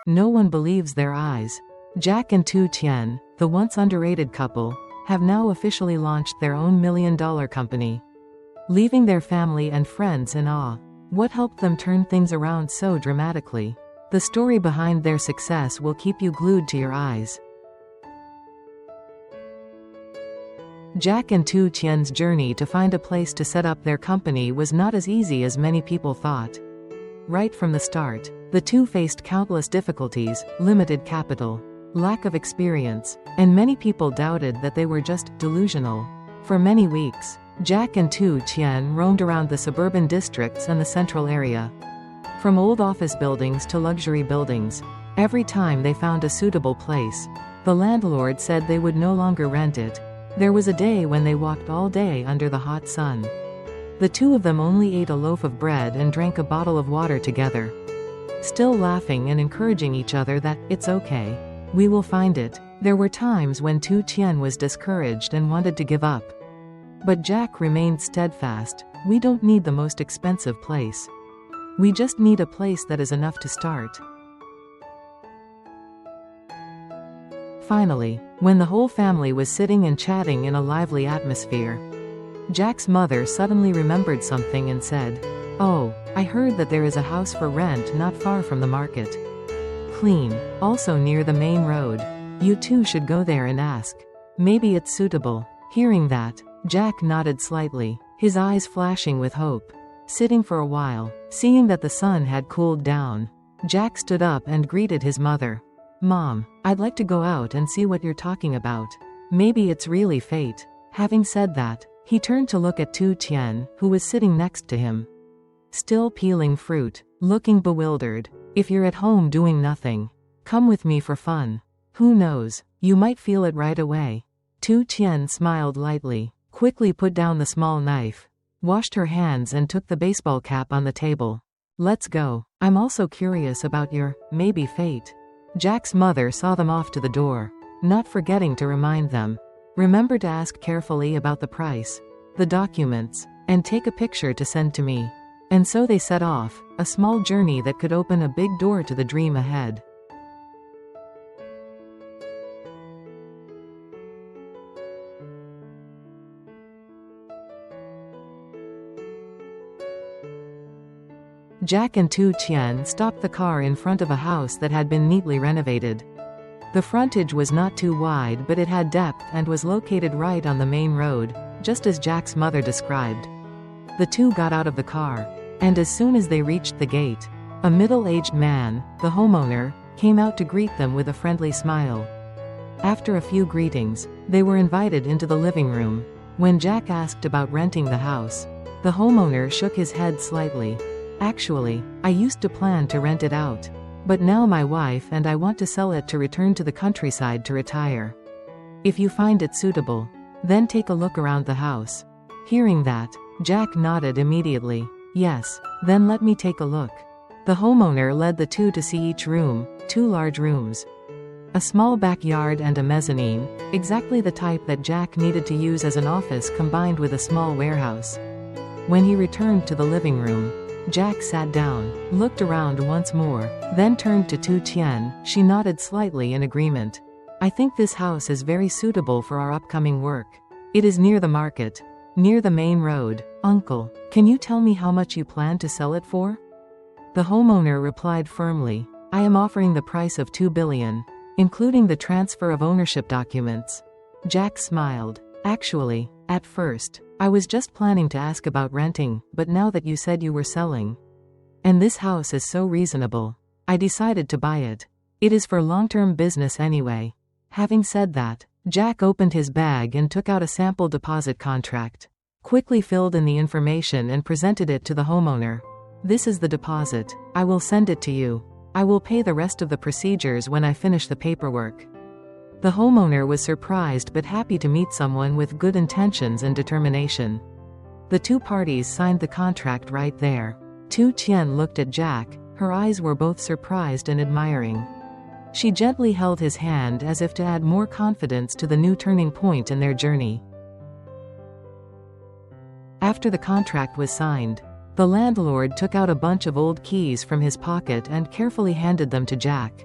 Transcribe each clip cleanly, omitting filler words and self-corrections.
No one believes their eyes. Jack and Tien, the once underrated couple, have now officially launched their own million-dollar company, leaving their family and friends in awe. What helped them turn things around so dramatically? The story behind their success will keep you glued to your eyes. Jack and Tien's journey to find a place to set up their company was not as easy as many people thought. Right from the start, the two faced countless difficulties: limited capital, lack of experience, and many people doubted that they were just delusional. For many weeks, Jack and Tien roamed around the suburban districts and the central area. From old office buildings to luxury buildings, every time they found a suitable place, the landlord said they would no longer rent it. There was a day when they walked all day under the hot sun. The two of them only ate a loaf of bread and drank a bottle of water together, still laughing and encouraging each other that, "It's okay. We will find it." There were times when Tien was discouraged and wanted to give up. But Jack remained steadfast. "We don't need the most expensive place. We just need a place that is enough to start." Finally, when the whole family was sitting and chatting in a lively atmosphere, Jack's mother suddenly remembered something and said, "Oh, I heard that there is a house for rent not far from the market. Clean, also near the main road. You two should go there and ask. Maybe it's suitable." Hearing that, Jack nodded slightly, his eyes flashing with hope. Sitting for a while, seeing that the sun had cooled down, Jack stood up and greeted his mother. "Mom, I'd like to go out and see what you're talking about. Maybe it's really fate." Having said that, he turned to look at Tien, who was sitting next to him, still peeling fruit, looking bewildered. "If you're at home doing nothing, come with me for fun. Who knows, you might feel it right away." Tien smiled lightly, quickly put down the small knife, washed her hands and took the baseball cap on the table. "Let's go. I'm also curious about your, maybe fate." Jack's mother saw them off to the door, not forgetting to remind them, "Remember to ask carefully about the price, the documents, and take a picture to send to me." And so they set off, a small journey that could open a big door to the dream ahead. Jack and Tien stopped the car in front of a house that had been neatly renovated. The frontage was not too wide, but it had depth and was located right on the main road, just as Jack's mother described. The two got out of the car, and as soon as they reached the gate, a middle-aged man, the homeowner, came out to greet them with a friendly smile. After a few greetings, they were invited into the living room. When Jack asked about renting the house, the homeowner shook his head slightly. "Actually, I used to plan to rent it out. But now my wife and I want to sell it to return to the countryside to retire. If you find it suitable, then take a look around the house." Hearing that, Jack nodded immediately. "Yes, then let me take a look." The homeowner led the two to see each room, two large rooms, a small backyard and a mezzanine, exactly the type that Jack needed to use as an office combined with a small warehouse. When he returned to the living room, Jack sat down, looked around once more, then turned to Tien. She nodded slightly in agreement. "I think this house is very suitable for our upcoming work. It is near the market, near the main road. Uncle, can you tell me how much you plan to sell it for?" The homeowner replied firmly, "I am offering the price of $2 billion, including the transfer of ownership documents." Jack smiled. "Actually, at first, I was just planning to ask about renting, but now that you said you were selling, and this house is so reasonable, I decided to buy it. It is for long-term business anyway." Having said that, Jack opened his bag and took out a sample deposit contract, quickly filled in the information and presented it to the homeowner. "This is the deposit. I will send it to you. I will pay the rest of the procedures when I finish the paperwork." The homeowner was surprised but happy to meet someone with good intentions and determination. The two parties signed the contract right there. Tien looked at Jack, her eyes were both surprised and admiring. She gently held his hand as if to add more confidence to the new turning point in their journey. After the contract was signed, the landlord took out a bunch of old keys from his pocket and carefully handed them to Jack.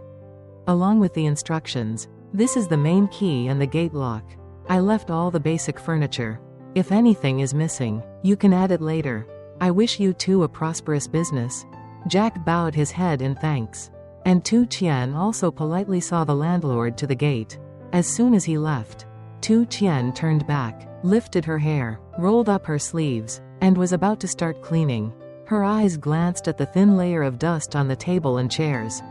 along with the instructions. This is the main key and the gate lock. I left all the basic furniture. If anything is missing, you can add it later. I wish you two a prosperous business. Jack bowed his head in thanks. And Tien also politely saw the landlord to the gate. As soon as he left, Tien turned back, lifted her hair, rolled up her sleeves, and was about to start cleaning. Her eyes glanced at the thin layer of dust on the table and chairs.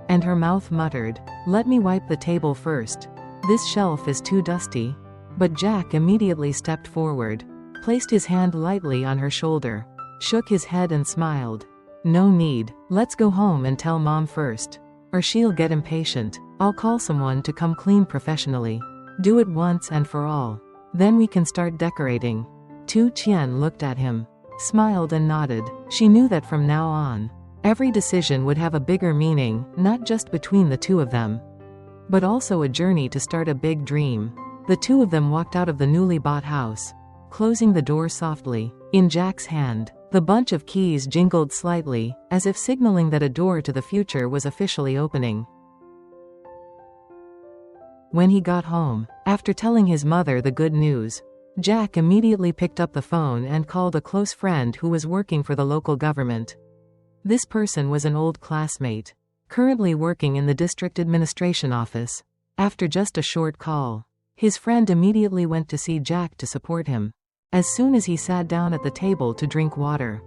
And her mouth muttered, "Let me wipe the table first. This shelf is too dusty." But Jack immediately stepped forward, placed his hand lightly on her shoulder, shook his head and smiled. "No need. Let's go home and tell Mom first. Or she'll get impatient. I'll call someone to come clean professionally. Do it once and for all. Then we can start decorating." Tien looked at him, smiled and nodded. She knew that from now on, every decision would have a bigger meaning, not just between the two of them, but also a journey to start a big dream. The two of them walked out of the newly bought house, closing the door softly. In Jack's hand, the bunch of keys jingled slightly, as if signaling that a door to the future was officially opening. When he got home, after telling his mother the good news, Jack immediately picked up the phone and called a close friend who was working for the local government. This person was an old classmate, currently working in the district administration office. After just a short call, his friend immediately went to see Jack to support him. As soon as he sat down at the table to drink water,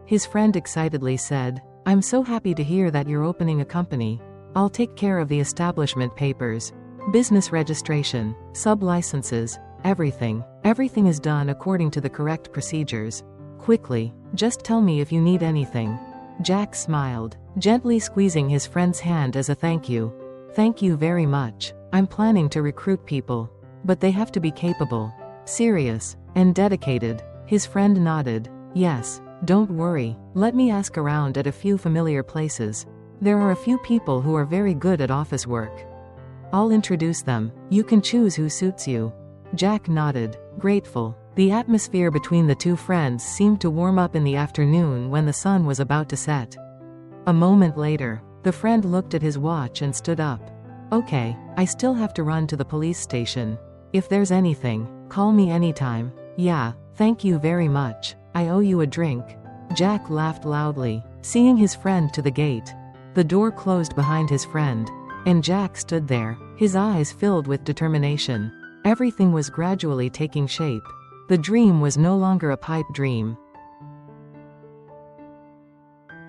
his friend excitedly said, "I'm so happy to hear that you're opening a company. I'll take care of the establishment papers, business registration, sub-licenses, everything. Everything is done according to the correct procedures. Quickly, just tell me if you need anything." Jack smiled, gently squeezing his friend's hand as a thank you. "Thank you very much. I'm planning to recruit people, but they have to be capable, serious, and dedicated." His friend nodded. "Yes, don't worry. Let me ask around at a few familiar places. There are a few people who are very good at office work. I'll introduce them. You can choose who suits you." Jack nodded, grateful. The atmosphere between the two friends seemed to warm up in the afternoon when the sun was about to set. A moment later, the friend looked at his watch and stood up. "Okay, I still have to run to the police station. If there's anything, call me anytime." "Yeah, thank you very much. I owe you a drink." Jack laughed loudly, seeing his friend to the gate. The door closed behind his friend, and Jack stood there, his eyes filled with determination. Everything was gradually taking shape. The dream was no longer a pipe dream.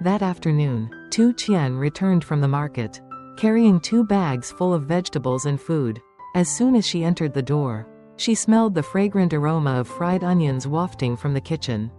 That afternoon, Tien returned from the market, carrying 2 bags full of vegetables and food. As soon as she entered the door, she smelled the fragrant aroma of fried onions wafting from the kitchen.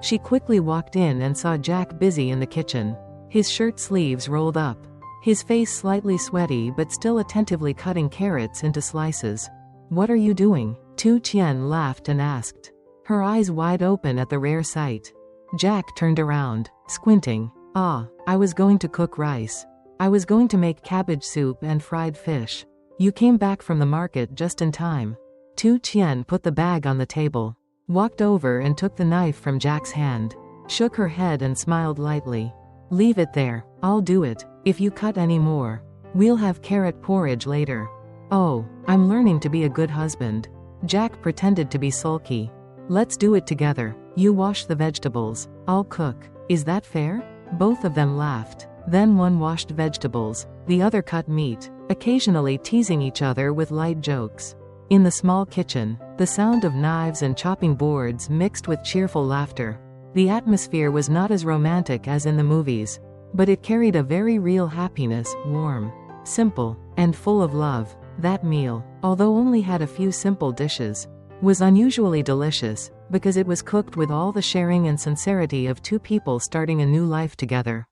She quickly walked in and saw Jack busy in the kitchen, his shirt sleeves rolled up, his face slightly sweaty but still attentively cutting carrots into slices. "What are you doing?" Tien laughed and asked, her eyes wide open at the rare sight. Jack turned around, squinting. I was going to cook rice. I was going to make cabbage soup and fried fish. You came back from the market just in time." Tien put the bag on the table, walked over and took the knife from Jack's hand, shook her head and smiled lightly. "Leave it there. I'll do it. If you cut any more, we'll have carrot porridge later." "Oh, I'm learning to be a good husband." Jack pretended to be sulky. "Let's do it together. You wash the vegetables. I'll cook. Is that fair?" Both of them laughed. Then one washed vegetables, the other cut meat, occasionally teasing each other with light jokes. In the small kitchen, the sound of knives and chopping boards mixed with cheerful laughter. The atmosphere was not as romantic as in the movies, but it carried a very real happiness, warm, simple, and full of love. That meal, although only had a few simple dishes, was unusually delicious, because it was cooked with all the sharing and sincerity of 2 people starting a new life together.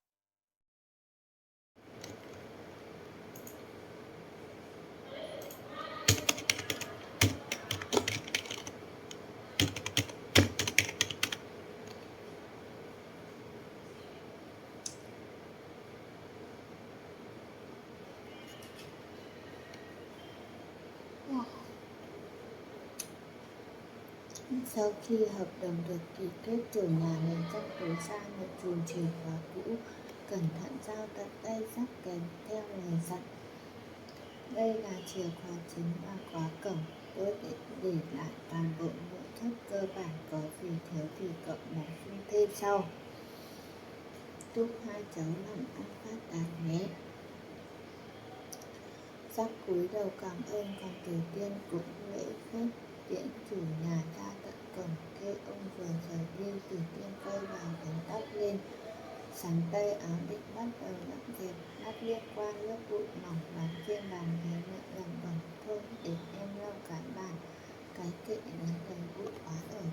Sau khi hợp đồng được ký kết, chủ nhà liền dắt túi sang một chùm chìa khóa cũ Cẩn thận giao tận đây dắt kèm theo lời dặn. Đây là chìa khóa chính và khóa cổng. Tôi để lại toàn bộ nội thất cơ bản, có gì thiếu thì cậu bổ sung thêm sau. Chúc hai cháu làm ăn phát đạt nhé. Giác cúi đầu cảm ơn, còn Từ Tiên cũng lễ phép tiễn chủ nhà ra tận cổng. Khi ông vừa rời đi, Từ Tiên quay vào đánh tóc lên, sắn tay áo định bắt đầu dọn dẹp. Mắt liếc qua lớp bụi mỏng bám trên bàn ghế, miệng lẩm bẩm: thôi để em lau cái bàn, cái kệ đấy đầy bụi quá rồi.